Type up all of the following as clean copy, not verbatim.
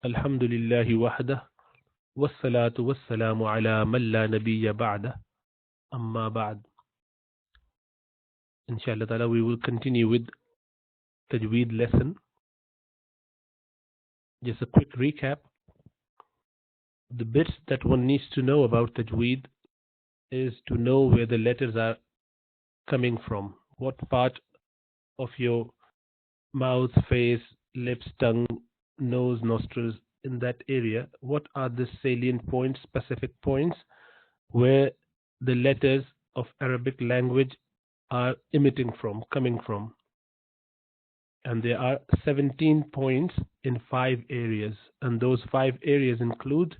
الحمد لله وحده والصلاة والسلام على من لا نبي بعده أما بعد. Inshallah ta'ala, we will continue with Tajweed lesson. Just a quick recap. The bits that one needs to know about Tajweed is to know where the letters are coming from. What part of your mouth, face, lips, tongue, nose, nostrils, in that area, what are the salient points, specific points where the letters of Arabic language are emitting from, coming from. And there are 17 points in 5 areas. And those 5 areas include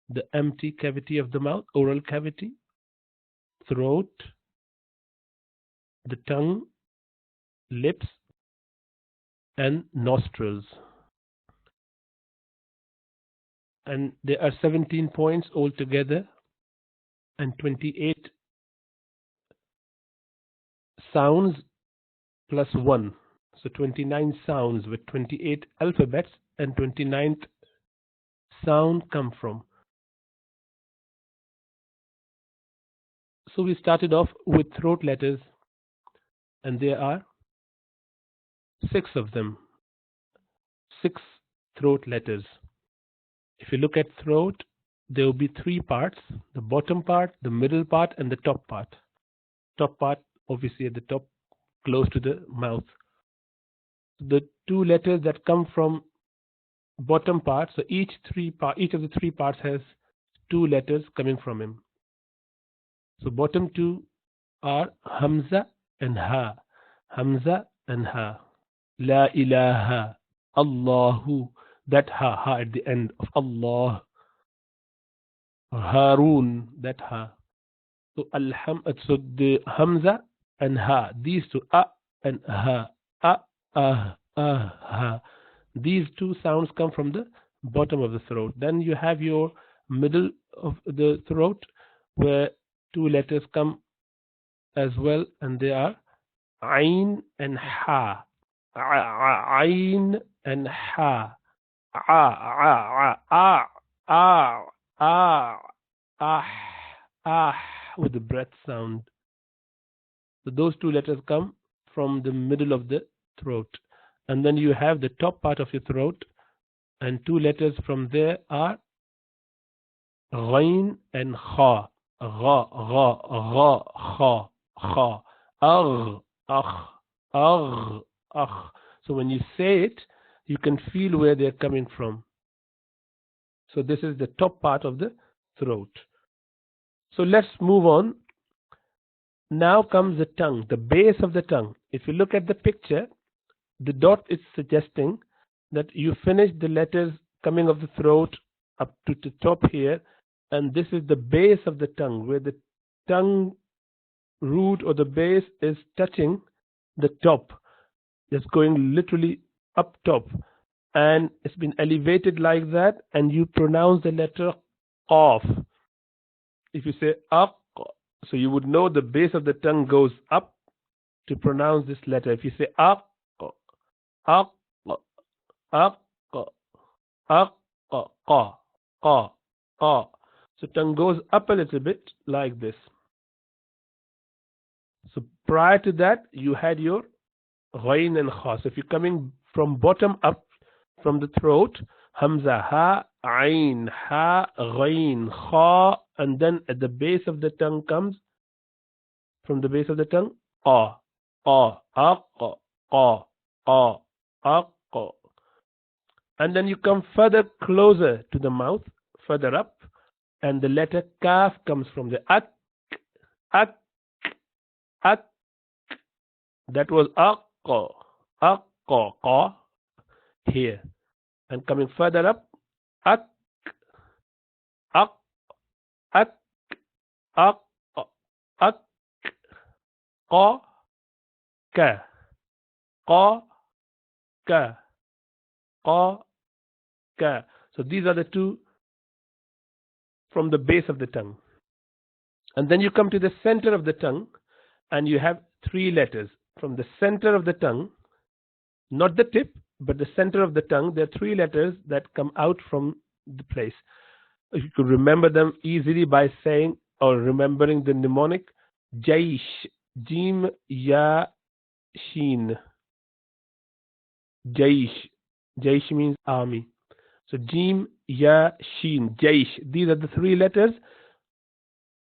the empty cavity of the mouth, oral cavity, throat, the tongue, lips, and nostrils. And there are 17 points altogether and 28 sounds plus 1. So 29 sounds with 28 alphabets and 29th sound come from. So we started off with throat letters, and there are 6 of them. 6 throat letters. If you look at throat, there will be 3 parts: the bottom part, the middle part, and the top part. Top part, obviously at the top, close to the mouth. The 2 letters that come from bottom part, so each of the 3 parts has 2 letters coming from him. So bottom 2 are Hamza and Ha. Hamza and Ha. La ilaha, Allahu, that Ha at the end of Allah. Harun, that Ha. So so the Hamza and Ha, these 2, and Ha, Ha. These 2 sounds come from the bottom of the throat. Then you have your middle of the throat, where 2 letters come as well, and they are Ain and Ha. Ain and Ha. With the breath sound. So those 2 letters come from the middle of the throat. And then you have the top part of your throat, and 2 letters from there are Ghain and Kha. Gha, Kha, Kha. Agh. So when you say it, you can feel where they're coming from. So this is the top part of the throat. So let's move on. Now comes the tongue, the base of the tongue. If you look at the picture, the dot is suggesting that you finish the letters coming of the throat up to the top here, and this is the base of the tongue, where the tongue root or the base is touching the top. It's going literally up top, and it's been elevated like that, and you pronounce the letter Qaf. If you say Aq, so you would know the base of the tongue goes up to pronounce this letter. If you say Aq, Aq, Aq, Aq, Qa, Qa, Qa. So tongue goes up a little bit like this. So prior to that, you had your Ghain and Kha. So if you're coming from bottom up from the throat, Hamza, Ha, Ain, Ha, Ghain, Kha, and then at the base of the tongue comes, from the base of the tongue, Qa, Qa, Aq, Qa, Qa, Aq. And then you come further closer to the mouth, further up, and the letter Kaf comes from the Ak. That was Aq, Qa, here. And coming further up, Ak, Qa, Ka, Qa, Ka, Qa, Ka. So these are the 2 from the base of the tongue. And then you come to the center of the tongue, and you have 3 letters from the center of the tongue, not the tip, but the center of the tongue, there are 3 letters that come out from the place. You could remember them easily by saying or remembering the mnemonic Jaish, Jim Ya Sheen. Jaish. Jaish means army. So Jim Ya Sheen, Jaish. These are the 3 letters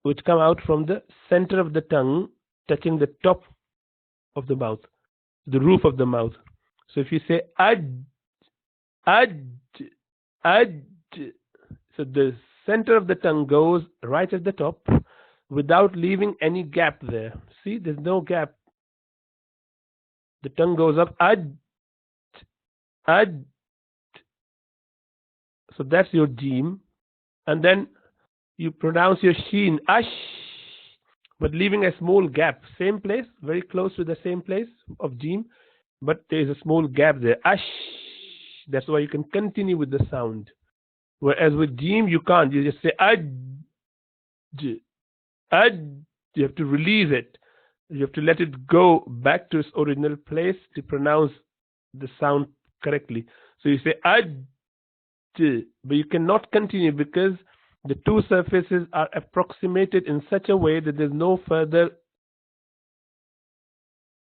which come out from the center of the tongue, touching the top of the mouth, the roof of the mouth. So if you say Aj, Aj, Aj, so the center of the tongue goes right at the top without leaving any gap there. See, there's no gap. The tongue goes up, Aj, Aj. So that's your Jim. And then you pronounce your Sheen, Ash, but leaving a small gap. Same place, very close to the same place of Jim, but there is a small gap there. Ash. That's why you can continue with the sound. Whereas with Jim, you can't. You just say Aj, Aj. You have to release it. You have to let it go back to its original place to pronounce the sound correctly. So you say Aj, but you cannot continue because the 2 surfaces are approximated in such a way that there's no further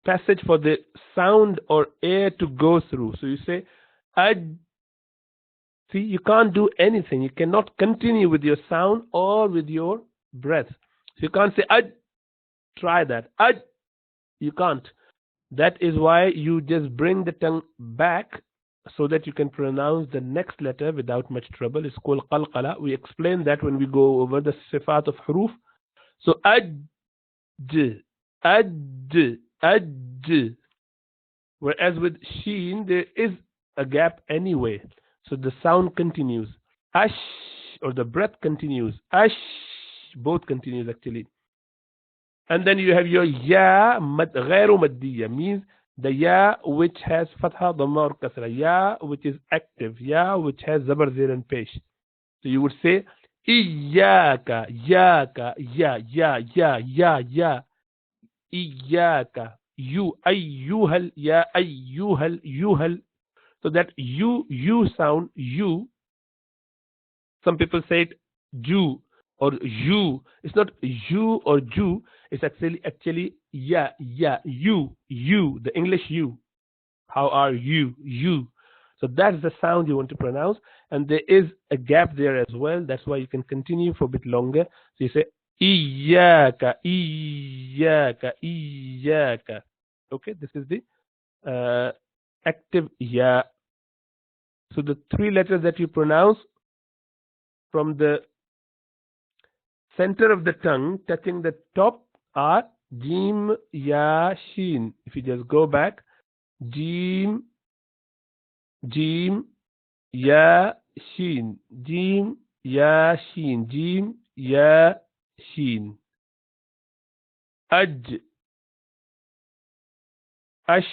passage for the sound or air to go through. So you say Aj. See, you can't do anything. You cannot continue with your sound or with your breath. So you can't say Aj. Try that. Aj. You can't. That is why you just bring the tongue back so that you can pronounce the next letter without much trouble. It's called qalqala. We explain that when we go over the sifat of huruf. So Aj, Aj, Aj. Whereas with sheen, there is a gap anyway. So the sound continues. Ash, or the breath continues. Ash, both continues actually. And then you have your ya ghairu maddiya, means the ya which has fatha, dhamma or kasra. Ya which is active. Ya which has zabar, zir and pesh. So you would say Iyaka, yaka, ya, Iyaka, you, ayyuhal, ya, ayyuhal, yuhal. So that you sound, you. Some people say it Jew or you. It's not you or Jew. It's actually ya, you, the English you. How are you? You. So that's the sound you want to pronounce. And there is a gap there as well. That's why you can continue for a bit longer. So you say Iyaka, Iyaka, Iyaka. Okay, this is the active ya. So the 3 letters that you pronounce from the center of the tongue touching the top are Jim, Ya, Sheen. If you just go back, Jim, Ya, Sheen. Jim, Ya, Sheen. Jim, Ya, Sheen. Aj, Ash,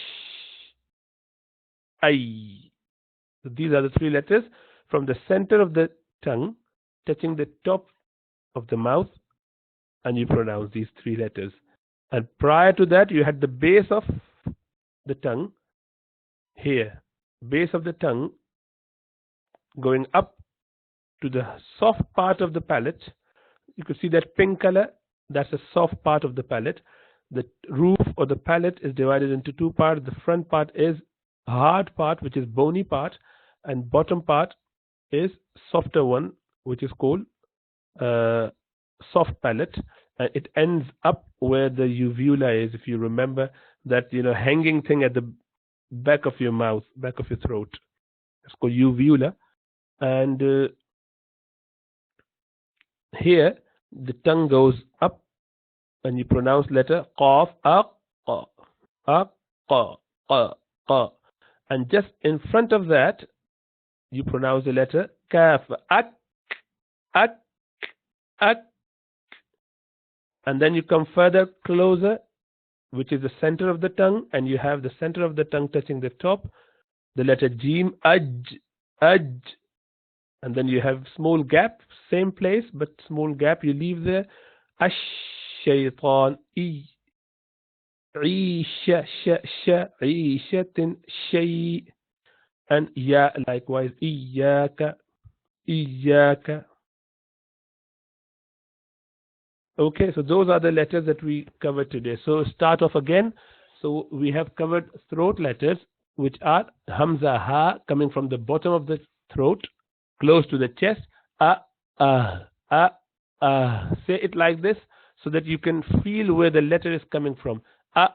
Ay. So these are the 3 letters from the center of the tongue touching the top of the mouth, and you pronounce these 3 letters. And prior to that, you had the base of the tongue here, base of the tongue going up to the soft part of the palate. You can see that pink color, that's a soft part of the palate. The roof or the palate is divided into 2 parts. The front part is hard part, which is bony part, and bottom part is softer one, which is called soft palate. It ends up where the uvula is. If you remember that, hanging thing at the back of your mouth, back of your throat. It's called uvula. And here the tongue goes up, and you pronounce letter qaf, aq, qa. And just in front of that, you pronounce the letter kaf, ak. And then you come further closer, which is the center of the tongue, and you have the center of the tongue touching the top, the letter jim, aj. And then you have small gap, same place, but small gap you leave there. Ash-shaytan, Isha, sha, ishatin, shay. And ya likewise, iyaka, iyaka. Okay, so those are the letters that we covered today. So start off again. So we have covered throat letters, which are hamza, ha, coming from the bottom of the throat, close to the chest. A, a, a, a. Say it like this so that you can feel where the letter is coming from. A,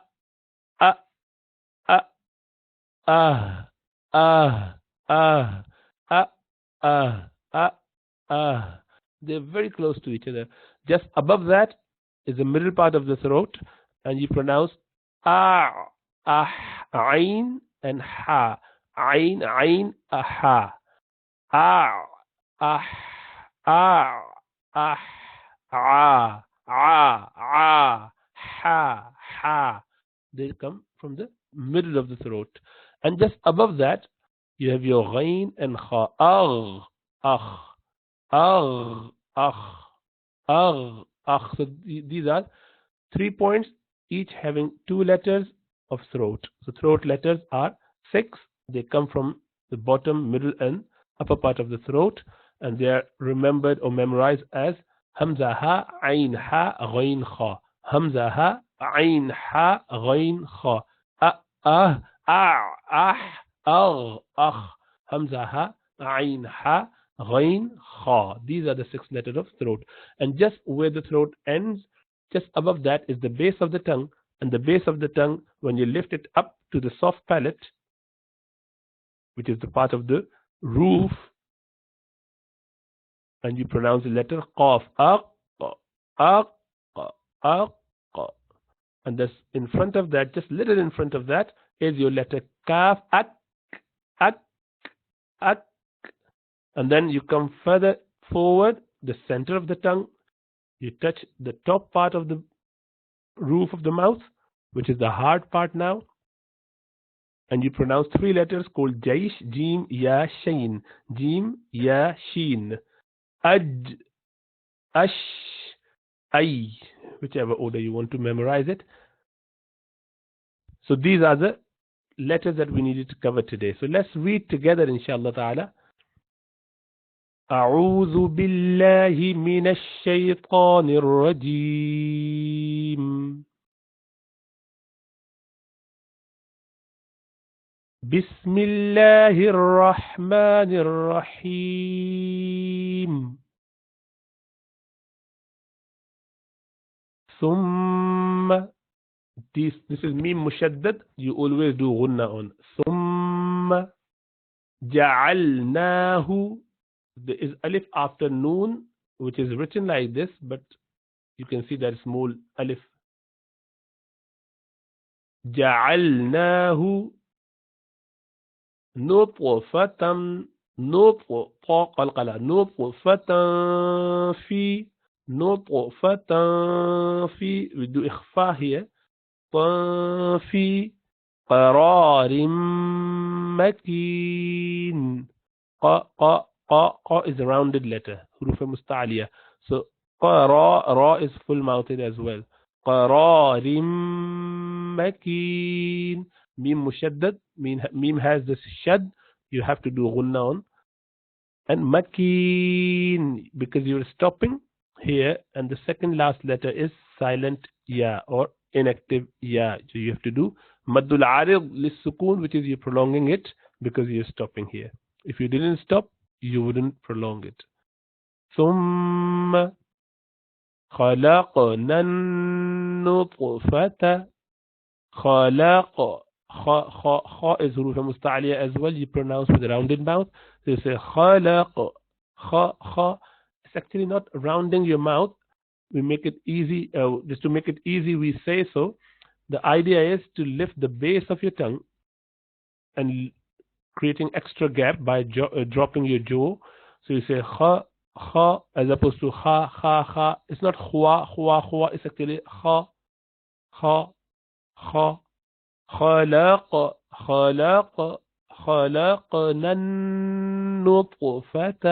a, a, a, a, a, a, a, a. They're very close to each other. Just above that is the middle part of the throat, and you pronounce ah, ah, ain, and ha. Ain, ain, aha. Ah, ah, ah, ah, ah, ah, ah, ha, ha. They come from the middle of the throat. And just above that, you have your ghain and kha. Agh, agh, agh, agh, agh, agh. So these are 3 points, each having 2 letters of throat. So throat letters are 6. They come from the bottom, middle, and upper part of the throat, and they are remembered or memorized as hamza ha, ain ha, ghain kha. Hamza ha, ain ha, ghain kha. Ah, ah, ah, ah, ah. Hamza ha, ain ha, ghain kha. These are the 6 letters of throat. And just where the throat ends, just above that is the base of the tongue, and the base of the tongue, when you lift it up to the soft palate, which is the part of the roof, and you pronounce the letter qaf, aq, aq, and this in front of that, just little in front of that, is your letter kaf, ak, ak, ak, and then you come further forward, the center of the tongue, you touch the top part of the roof of the mouth, which is the hard part now, and you pronounce 3 letters called jaish, jim, ya, sheen, jim, ya, sheen, aj, ash, ay, whichever order you want to memorize it. So these are the letters that we needed to cover today. So let's read together, inshallah ta'ala. أعوذ بالله من الشيطان الرجيم. بسم الله الرحمن الرحيم. ثم, this is mim mushaddad, you always do gunna on. ثم جعلناه, there is alif after noon, which is written like this, but you can see that small alif. جعلناه نطفة, نطفة قلقلة, نطفة في, نطفة في, we do إخفاء here, في قرار مكين. ق is a rounded letter, حروف مستعلية. So ra is full mouthed as well. قرار مكين. Mim mushaddad, mim has this shad, you have to do gunna on. And makin, because you're stopping here, and the second last letter is silent ya, or inactive ya. So you have to do maddul arid lis sukun, which is you're prolonging it because you're stopping here. If you didn't stop, you wouldn't prolong it. ثم خلقنا النطفة. خلق, kha is huruf musta'aliya as well, you pronounce with a rounded mouth. So you say khalaq, kha. It's actually not rounding your mouth. We make it easy, just to make it easy, we say so. The idea is to lift the base of your tongue and creating extra gap by dropping your jaw. So you say kha, kha, as opposed to kha, kha, kha. It's not khwa, khwa, khwa. It's actually kha, kha, kha. خلق, خلق, خلقنا النطفة,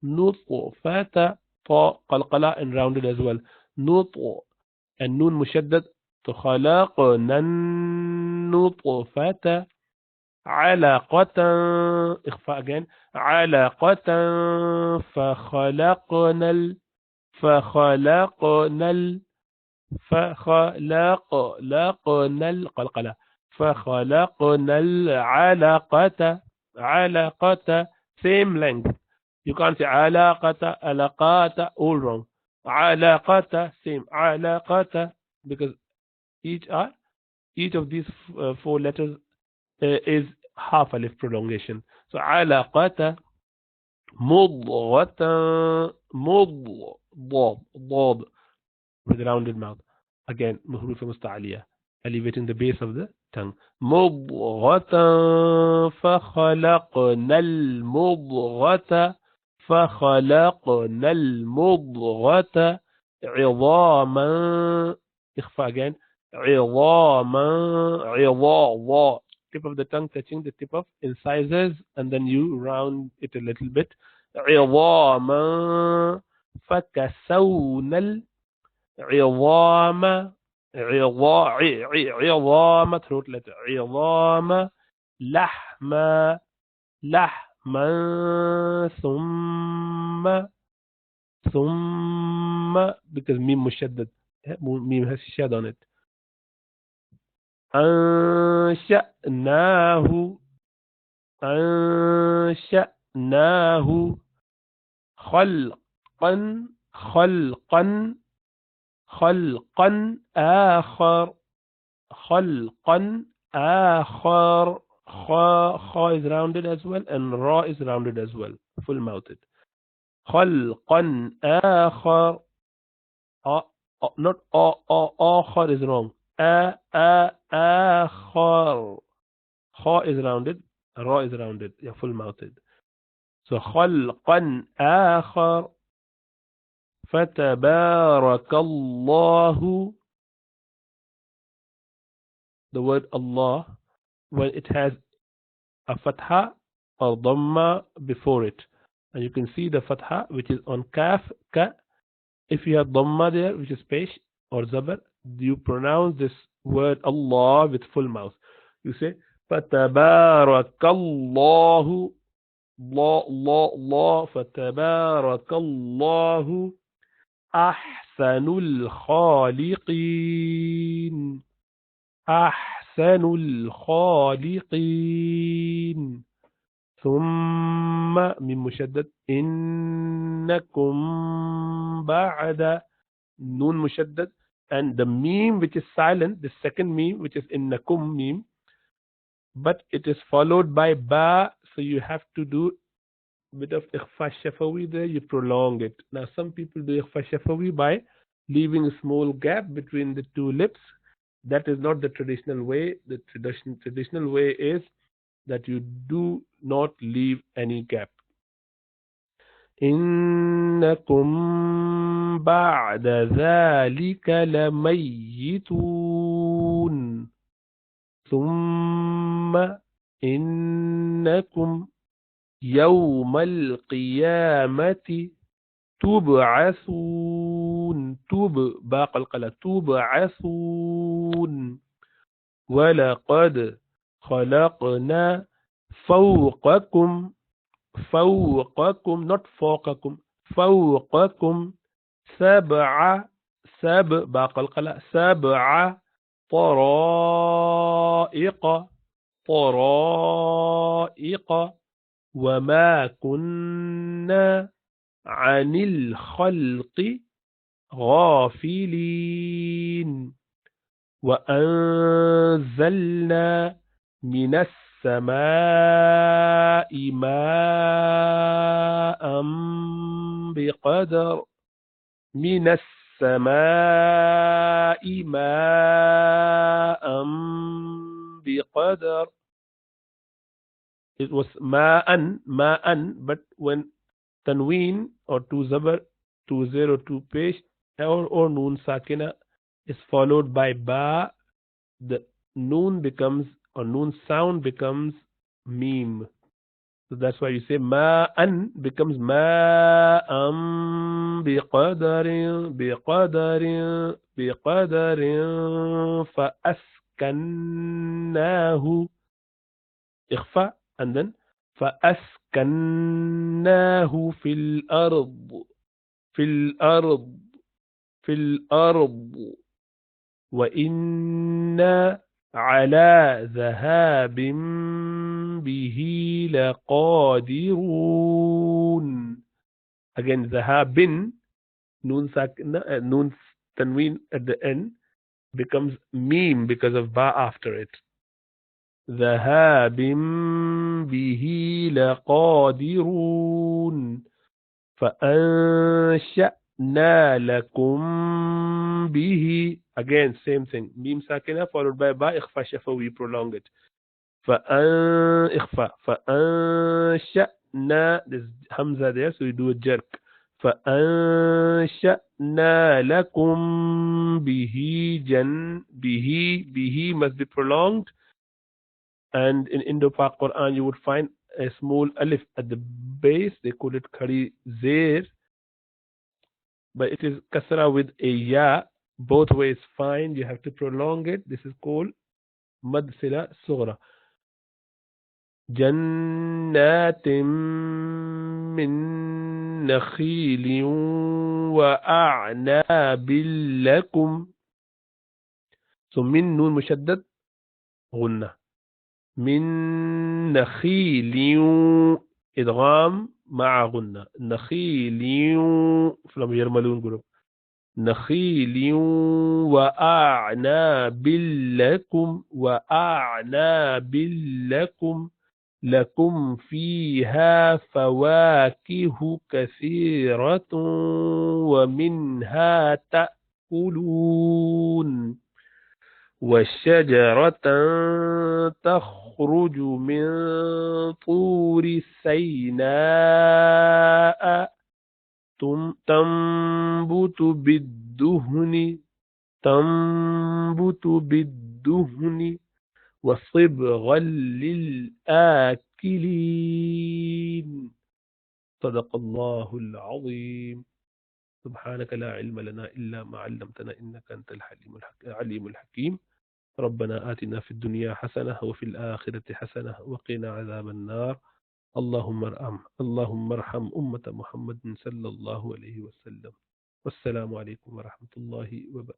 نطفة, طاء قلقلة and rounded as well. نطف and noon mushaddad. خلقنا النطفة علقة. إخفاء again. علقة فخلقنا فخلقنا لقنا القلقلة فخلقنا العلقة علقة. same length. You can't say علقة علقات, all wrong. علقة same علقة, because each of these four letters is half a leaf prolongation. So علقة مضغة ضاد with rounded mouth. Again, حروف مستعلية, elevating the base of the tongue. مضغة فخلقنا المضغة فخلقنا المضغة عظاما. إخفاء again. عظاما عظاما. Tip of the tongue touching the tip of incisors, and then you round it a little bit. عظاما فكسونا عظام عظام throat letter عظام لحما لحما ثم because ميم مشدد, ميم has shad on it. أنشأناه أنشأناه خلقا خلقا خلقا آخر خلقا آخر. خا is rounded as well, and ra is rounded as well, full mouthed. خلقا آخر. Not آخر is wrong. آخر. خا is rounded, ra is rounded, yeah, full mouthed. So خلقا آخر. فتبارك الله. The word Allah, when it has a fatha or dhamma before it, and you can see the fatha which is on kaf, ka. If you have dhamma there, which is pesh or zabar, you pronounce this word Allah with full mouth. You say فتبارك الله الله الله فتبارك الله أحسن الخالقين أحسن الخالقين. ثم من مشدد إنكم بعد نون مشدد, and the meme which is silent, the second meme which is إنكم meme, but it is followed by ba, so you have to do bit of ikhfa shafawi there, you prolong it. Now some people do ikhfa shafawi by leaving a small gap between the two lips. That is not the traditional way. The traditional way is that you do not leave any gap. إنكم بعد ذلك لميتون. ثم إنكم يوم القيامة تبعثون. باقي القلة تبعثون. ولقد خلقنا فوقكم not فوقكم فوقكم باقي القلة سبع طرائق وما كنا عن الخلق غافلين. وأنزلنا من السماء ماء بقدر. من السماء ماء بقدر. It was ma'an, but when tanween or two zabar, 202 pesh or noon sakina is followed by ba, the noon becomes, or noon sound becomes meme. So that's why you say ma'an becomes ma'am biqadarin fa'askannahu. إخفاء and then فأسكناه في الأرض في الأرض في الأرض وإنا على ذهاب به لقادرون. Again, ذهاب, noon tanween at the end becomes meme because of ba after it. ذهاب به لقادرون فأنشأنا لكم به. Again, same thing. Meme sakina followed by ba إخفاء شفوي, prolong it. إخفاء. فأنشأنا, there's Hamza there, so you do a jerk. فأنشأنا لكم به به must be prolonged. And in Indo-Pak Quran, you would find a small alif at the base. They call it khari zir, but it is kasra with a ya. Both ways fine. You have to prolong it. This is called mad sila sughra. جنات من نخيل وأعناب لكم. So من نون مشدد غنة. من نخيل إدغام مع غنة. نخيل فلما يرملون قلوب. نخيل وأعناب لكم وأعناب لكم لكم فيها فواكه كثيرة ومنها تأكلون والشجرة تخرج من طور سيناء تنبت بالدهن وصبغا للآكلين. صدق الله العظيم. سبحانك لا علم لنا إلا ما علمتنا إنك أنت العليم الحكيم. ربنا آتنا في الدنيا حسنة وفي الآخرة حسنة وقنا عذاب النار. اللهم ارحم أمة محمد صلى الله عليه وسلم. والسلام عليكم ورحمة الله وبركاته.